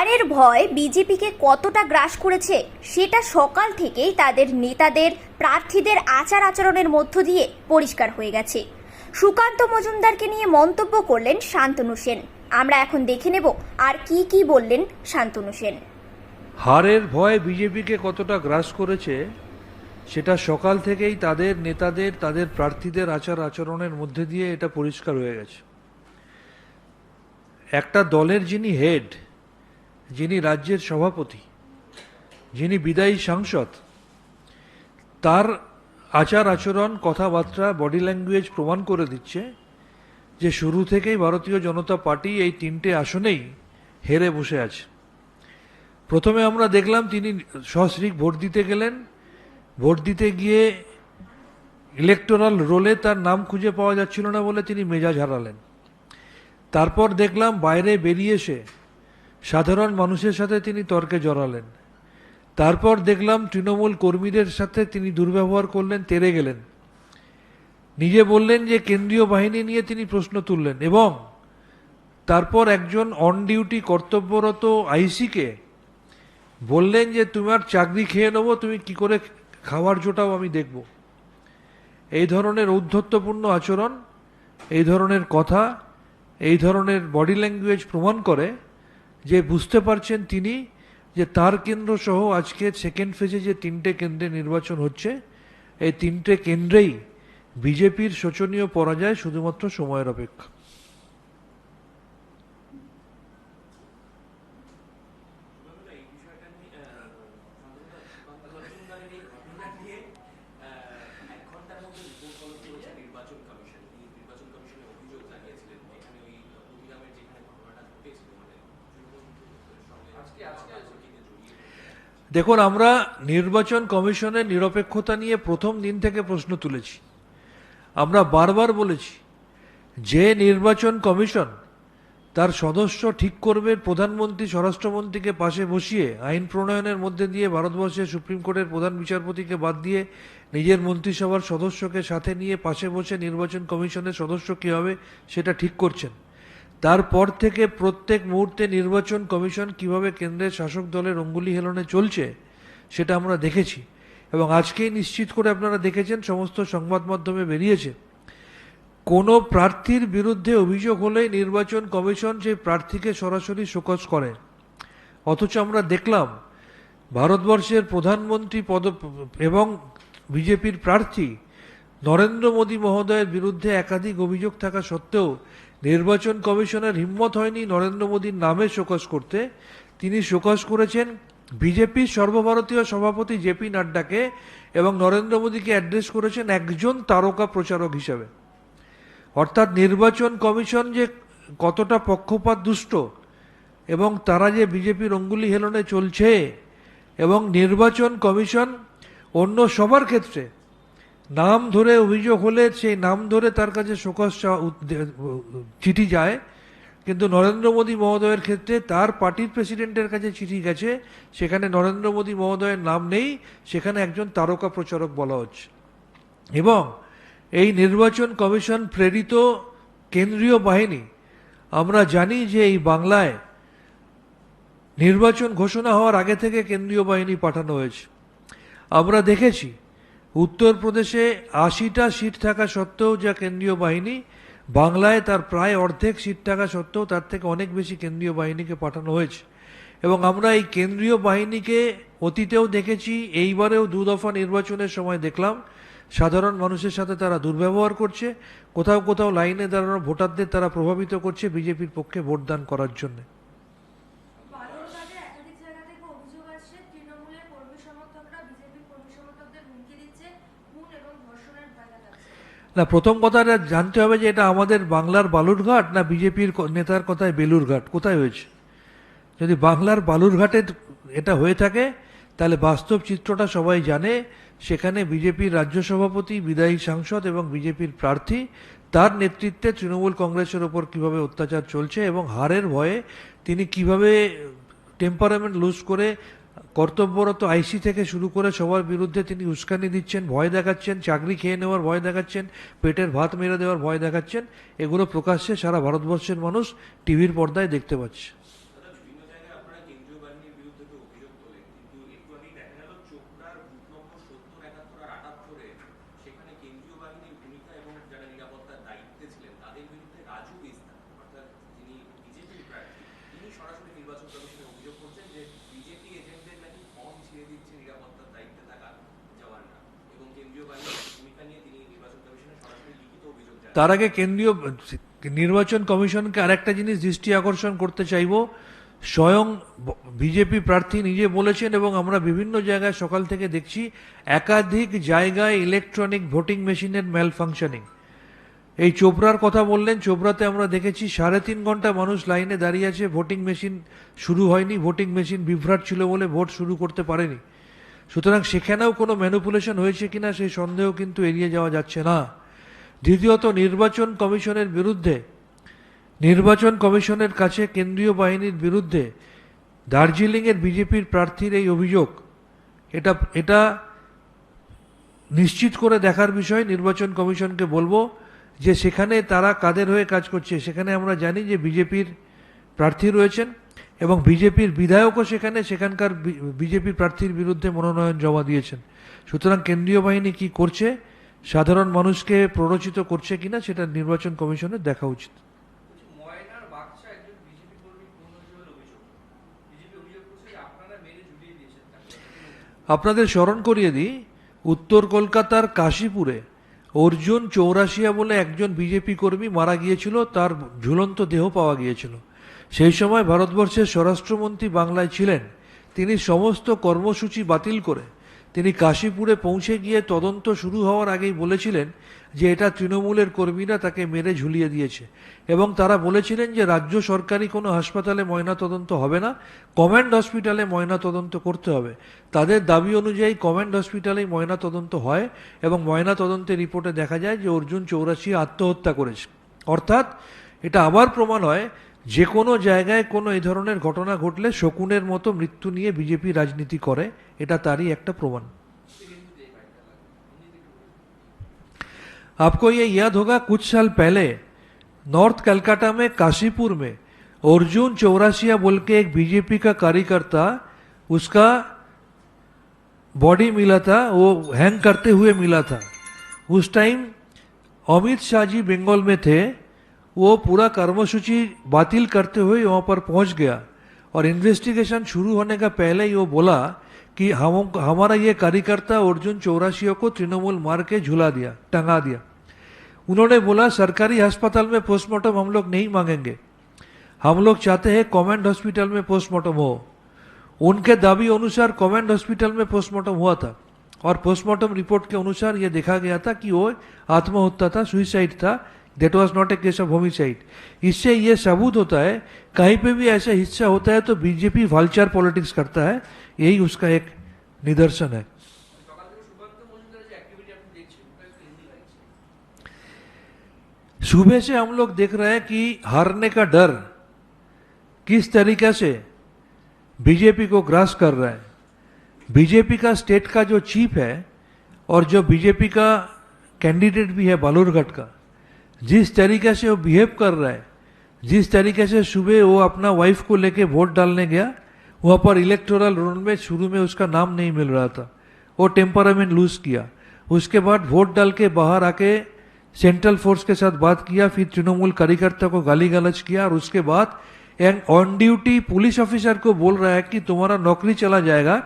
হারের ভয় বিজেপিকে কতটা গ্রাস করেছে সেটা সকাল থেকেই তাদের নেতাদের প্রার্থীদের আচার আচরণের মধ্য দিয়ে পরিষ্কার হয়ে গেছে। সুকান্ত মজুমদারকে নিয়ে মন্তব্য করলেন শান্তনু সেন। আমরা এখন দেখে নেব আর কি বললেন শান্তনু সেন। হারের ভয় বিজেপিকে কতটা গ্রাস করেছে সেটা সকাল থেকেই তাদের নেতাদের তাদের প্রার্থীদের আচার আচরণের মধ্যে দিয়ে এটা পরিষ্কার হয়ে গেছে। একটা দলের যিনি হেড, যিনি রাজ্যের সভাপতি, যিনি বিদায়ী সাংসদ, তার আচার আচরণ, কথাবার্তা, বডি ল্যাঙ্গুয়েজ প্রমাণ করে দিচ্ছে যে শুরু থেকেই ভারতীয় জনতা পার্টি এই তিনটে আসনেই হেরে বসে আছে। প্রথমে আমরা দেখলাম তিনি সস্ত্রীক ভোট দিতে গেলেন, ভোট দিতে গিয়ে ইলেকটোরাল রোলে তার নাম খুঁজে পাওয়া যাচ্ছিল না বলে তিনি মেজাজ হারালেন। তারপর দেখলাম বাইরে বেরিয়ে এসে সাধারণ মানুষের সাথে তিনি তর্কে জড়ালেন। তারপর দেখলাম তৃণমূল কর্মীদের সাথে তিনি দুর্ব্যবহার করলেন, তেড়ে গেলেন। নিজে বললেন যে কেন্দ্রীয় বাহিনী নিয়ে তিনি প্রশ্ন তুললেন এবং তারপর একজন অন ডিউটি কর্তব্যরত আইসিকে বললেন যে তোমার চাকরি খেয়ে নেবো, তুমি কি করে খাবার জোটাও আমি দেখব। এই ধরনের ঔদ্ধত্যপূর্ণ আচরণ, এই ধরনের কথা, এই ধরনের বডি ল্যাঙ্গুয়েজ প্রমাণ করে যে বুঝতে পারছেন তিনি যে তার কেন্দ্র সহ আজকে সেকেন্ড ফেজে যে তিনটে কেন্দ্রে নির্বাচন হচ্ছে, এই তিনটে কেন্দ্রেই বিজেপির শোচনীয় পরাজয় শুধুমাত্র সময়ের অপেক্ষা। দেখুন, আমরা নির্বাচন কমিশনের নিরপেক্ষতা নিয়ে প্রথম দিন থেকে প্রশ্ন তুলেছি। আমরা বারবার বলেছি যে নির্বাচন কমিশন তার সদস্য ঠিক করবে, প্রধানমন্ত্রী স্বরাষ্ট্রমন্ত্রীকে পাশে বসিয়ে আইন প্রণয়নের মধ্যে দিয়ে ভারতবর্ষের সুপ্রিম কোর্টের প্রধান বিচারপতিকে বাদ দিয়ে নিজের মন্ত্রিসভার সদস্যকে সাথে নিয়ে পাশে বসে নির্বাচন কমিশনের সদস্য কী হবে সেটা ঠিক করছেন। তারপর থেকে প্রত্যেক মুহূর্তে নির্বাচন কমিশন কিভাবে কেন্দ্রের শাসক দলের অঙ্গুলি হেলনে চলছে সেটা আমরা দেখেছি এবং আজকেই নিশ্চিত করে আপনারা দেখেছেন, সমস্ত সংবাদ মাধ্যমে বেরিয়েছে। কোনো প্রার্থীর বিরুদ্ধে অভিযোগ হলেই নির্বাচন কমিশন সেই প্রার্থীকে সরাসরি শোকজ করে। অথচ আমরা দেখলাম ভারতবর্ষের প্রধানমন্ত্রী পদ এবং বিজেপির প্রার্থী নরেন্দ্র মোদী মহোদয়ের বিরুদ্ধে একাধিক অভিযোগ থাকা সত্ত্বেও নির্বাচন কমিশনের হিম্মত হয়নি নরেন্দ্র মোদীর নামে শোকজ করতে। তিনি শোকজ করেছেন বিজেপির সর্বভারতীয় সভাপতি জেপি নাড্ডাকে এবং নরেন্দ্র মোদীকে অ্যাড্রেস করেছেন একজন তারকা প্রচারক হিসাবে। অর্থাৎ নির্বাচন কমিশন যে কতটা পক্ষপাত দুষ্ট এবং তারা যে বিজেপির অঙ্গুলি হেলনে চলছে, এবং নির্বাচন কমিশন অন্য সবার ক্ষেত্রে নাম ধরে অভিযোগ হলে সেই নাম ধরে তার কাছে শোকজ চিঠি যায়, কিন্তু নরেন্দ্র মোদী মহোদয়ের ক্ষেত্রে তার পার্টির প্রেসিডেন্টের কাছে চিঠি গেছে, সেখানে নরেন্দ্র মোদী মহোদয়ের নাম নেই, সেখানে একজন তারকা প্রচারক বলা হচ্ছে। এবং এই নির্বাচন কমিশন প্রেরিত কেন্দ্রীয় বাহিনী, আমরা জানি যে এই বাংলায় নির্বাচন ঘোষণা হওয়ার আগে থেকে কেন্দ্রীয় বাহিনী পাঠানো হয়েছে। আমরা দেখেছি উত্তরপ্রদেশে ৮০টা সিট থাকা সত্ত্বেও যা কেন্দ্রীয় বাহিনী, বাংলায় তার প্রায় অর্ধেক সিট থাকা সত্ত্বেও তার থেকে অনেক বেশি কেন্দ্রীয় বাহিনীকে পাঠানো হয়েছে। এবং আমরা এই কেন্দ্রীয় বাহিনীকে অতীতেও দেখেছি, এইবারেও দুদফা নির্বাচনের সময় দেখলাম সাধারণ মানুষের সাথে তারা দুর্ব্যবহার করছে, কোথাও কোথাও লাইনে দাঁড়ানো ভোটারদের তারা প্রভাবিত করছে বিজেপির পক্ষে ভোটদান করার জন্য। না, প্রথম কথাটা জানতে হবে যে এটা আমাদের বাংলার বালুরঘাট না বিজেপির নেতার কথায় বেলুরঘাট, কোথায় হয়েছে। যদি বাংলার বালুরঘাটে এটা হয়ে থাকে তাহলে বাস্তব চিত্রটা সবাই জানে। সেখানে বিজেপির রাজ্য সভাপতি, বিদায়ী সাংসদ এবং বিজেপির প্রার্থী, তার নেতৃত্বে তৃণমূল কংগ্রেসের ওপর কিভাবে অত্যাচার চলছে এবং হারের ভয়ে তিনি কিভাবে টেম্পারামেন্ট লুজ করে কর্তব্যরত আইসি থেকে শুরু করে সবার বিরুদ্ধে তিনি উস্কানি দিচ্ছেন, ভয় দেখাচ্ছেন, চাকরি খেয়ে নেওয়ার ভয় দেখাচ্ছেন, পেটের ভাত মেরে দেওয়ার ভয় দেখাচ্ছেন, এগুলো প্রকাশ্যে সারা ভারতবর্ষের মানুষ টিভির পর্দায় দেখতে পাচ্ছে। রাজু বিস্তার অর্থাৎ যিনি বিজেপি প্রার্থী তিনি সরাসরি নির্বাচন কমিশনে অভিযোগ করছেন যে বিজেপি এজেন্টদের নাকি ফর্ম ছিঁড়ে দিচ্ছে নিরাপত্তার দায়িত্বে থাকা জওয়ানরা এবং কেন্দ্রীয় বাহিনীর ভূমিকা নিয়ে তিনি নির্বাচন কমিশনে সরাসরি লিখিত অভিযোগ জানান। তার আগে কেন্দ্রীয় নির্বাচন কমিশনকে আরেকটা জিনিস দৃষ্টি আকর্ষণ করতে চাইব, স্বয়ং বিজেপি প্রার্থী নিজে বলেছেন এবং আমরা বিভিন্ন জায়গায় সকাল থেকে দেখছি একাধিক জায়গায় ইলেকট্রনিক ভোটিং মেশিনের ম্যাল ফাংশনিং। এই চোপড়ার কথা বললেন, চোপড়াতে আমরা দেখেছি 3.5 ঘন্টা মানুষ লাইনে দাঁড়িয়ে আছে, ভোটিং মেশিন শুরু হয়নি, ভোটিং মেশিন বিভ্রাট ছিল বলে ভোট শুরু করতে পারেনি। সুতরাং সেখানেও কোনো ম্যানিপুলেশন হয়েছে কিনা সেই সন্দেহ কিন্তু এড়িয়ে যাওয়া যাচ্ছে না। দ্বিতীয়ত, নির্বাচন কমিশনের কাছে কেন্দ্রীয় বাহিনীর বিরুদ্ধে দার্জিলিংয়ের বিজেপির প্রার্থীর এই অভিযোগ, এটা নিশ্চিত করে দেখার বিষয়। নির্বাচন কমিশনকে বলবো যে সেখানে তারা কাদের হয়ে কাজ করছে। সেখানে আমরা জানি যে বিজেপির প্রার্থী রয়েছেন এবং বিজেপির বিধায়কও সেখানকার বিজেপি প্রার্থীর বিরুদ্ধে মনোনয়ন জমা দিয়েছেন। সুতরাং কেন্দ্রীয় বাহিনী কি করছে, সাধারণ মানুষকে প্ররোচিত করছে কিনা, সেটা নির্বাচন কমিশনের দেখা উচিত। ময়নার বাচ্চা একজন বিজেপি কর্মী খুন হয়েছে বলে অভিযোগ, বিজেপি অভিযোগ করছে যে আপনারা মেরে ঝুলিয়ে দিয়েছেন তাকে। আপনাদের স্মরণ করিয়ে দিই, উত্তর কলকাতার কাশীপুরে অর্জুন চৌরাশিয়া বলে একজন বিজেপি কর্মী মারা গিয়েছিল, তার ঝুলন্ত দেহ পাওয়া গিয়েছিল। সেই সময় ভারতবর্ষের স্বরাষ্ট্রমন্ত্রী বাংলায় ছিলেন। তিনি সমস্ত কর্মসূচি বাতিল করে তিনি কাশীপুরে পৌঁছে গিয়ে তদন্ত শুরু হওয়ার আগেই বলেছিলেন যে এটা তৃণমূলের কর্মীরা তাকে মেরে ঝুলিয়ে দিয়েছে এবং তারা বলেছিলেন যে রাজ্য সরকারি কোনো হাসপাতালে ময়নাতদন্ত হবে না, কমান্ড হসপিটালে ময়নাতদন্ত করতে হবে। তাদের দাবি অনুযায়ী কমান্ড হসপিটালেই ময়নাতদন্ত হয় এবং ময়নাতদন্তের রিপোর্টে দেখা যায় যে অর্জুন চৌরাশি আত্মহত্যা করেছে। অর্থাৎ এটা আবার প্রমাণ হয় যে কোনো জায়গায় কোনো এই ধরনের ঘটনা ঘটলে শকুনের মতো মৃত্যু নিয়ে বিজেপি রাজনীতি করে, এটা তারই একটা প্রমাণ। आपको ये याद होगा कुछ साल पहले नॉर्थ कलकत्ता में काशीपुर में अर्जुन चौरासिया बोल के एक बीजेपी का कार्यकर्ता, उसका बॉडी मिला था, वो हैंग करते हुए मिला था। उस टाइम अमित शाह जी बंगाल में थे, वो पूरा कर्मसूची बातिल करते हुए वहाँ पर पहुँच गया और इन्वेस्टिगेशन शुरू होने का पहले ही वो बोला कि हमारा ये कार्यकर्ता अर्जुन चौरासिया को तृणमूल मार के झुला दिया, टंगा दिया। उन्होंने बोला सरकारी अस्पताल में पोस्टमार्टम हम लोग नहीं मांगेंगे, हम लोग चाहते हैं कमांड हॉस्पिटल में पोस्टमार्टम हो। उनके दावी अनुसार कमांड हॉस्पिटल में पोस्टमार्टम हुआ था और पोस्टमार्टम रिपोर्ट के अनुसार ये देखा गया था कि वो आत्महत्या था, सुइसाइड था, that was not a case of homicide. इससे ये सबूत होता है कहीं पे भी ऐसा हिस्सा होता है तो बीजेपी वालचार पॉलिटिक्स करता है, यही उसका एक निदर्शन है। सुबह से हम लोग देख रहे हैं कि हारने का डर किस तरीके से बीजेपी को ग्रास कर रहा है। बीजेपी का स्टेट का जो चीफ है और जो बीजेपी का कैंडिडेट भी है बालूरघाट का, जिस तरीके से वो बिहेव कर रहा है, जिस तरीके से सुबह वो अपना वाइफ को लेके वोट डालने गया, वहाँ पर इलेक्टोरल रोल में शुरू में उसका नाम नहीं मिल रहा था, वो टेम्परामेंट लूज किया। उसके बाद वोट डाल के बाहर आके सेंट्रल फोर्स के साथ बात किया, फिर तृणमूल कार्यकर्ता को गाली गलौज किया और उसके बाद एक ऑन ड्यूटी पुलिस ऑफिसर को बोल रहा है कि तुम्हारा नौकरी चला जाएगा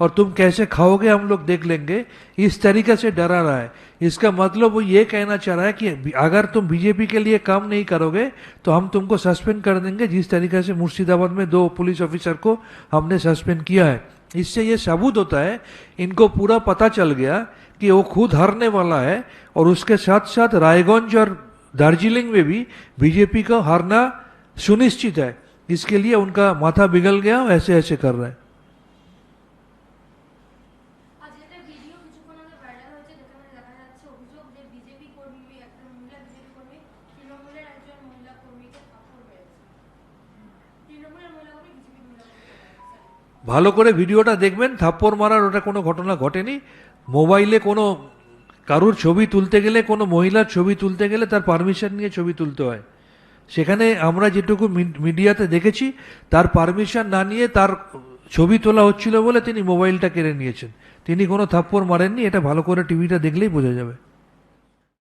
और तुम कैसे खाओगे हम लोग देख लेंगे, इस तरीके से डरा रहा है। इसका मतलब वो ये कहना चाह रहा है कि अगर तुम बीजेपी के लिए काम नहीं करोगे तो हम तुमको सस्पेंड कर देंगे, जिस तरीके से मुर्शिदाबाद में 2 पुलिस ऑफिसर को हमने सस्पेंड किया है। इससे ये सबूत होता है इनको पूरा पता चल गया कि वो खुद हारने वाला है और उसके साथ साथ रायगंज और दार्जिलिंग में भी बीजेपी का हारना सुनिश्चित है। इसके लिए उनका माथा बिगल गया, ऐसे ऐसे कर रहे हैं। ভালো করে ভিডিওটা দেখবেন, থাপ্পড় মারার ওটা কোনো ঘটনা ঘটেনি। মোবাইলে কোনো কারুর ছবি তুলতে গেলে, কোনো মহিলার ছবি তুলতে গেলে তার পারমিশন নিয়ে ছবি তুলতে হয়। সেখানে আমরা যেটুকু মিডিয়াতে দেখেছি তার পারমিশন না নিয়ে তার ছবি তোলা হচ্ছিল বলে তিনি মোবাইলটা কেড়ে নিয়েছেন। তিনি কোনো থাপ্পড় মারেননি, এটা ভালো করে টিভিটা দেখলেই বোঝা যাবে।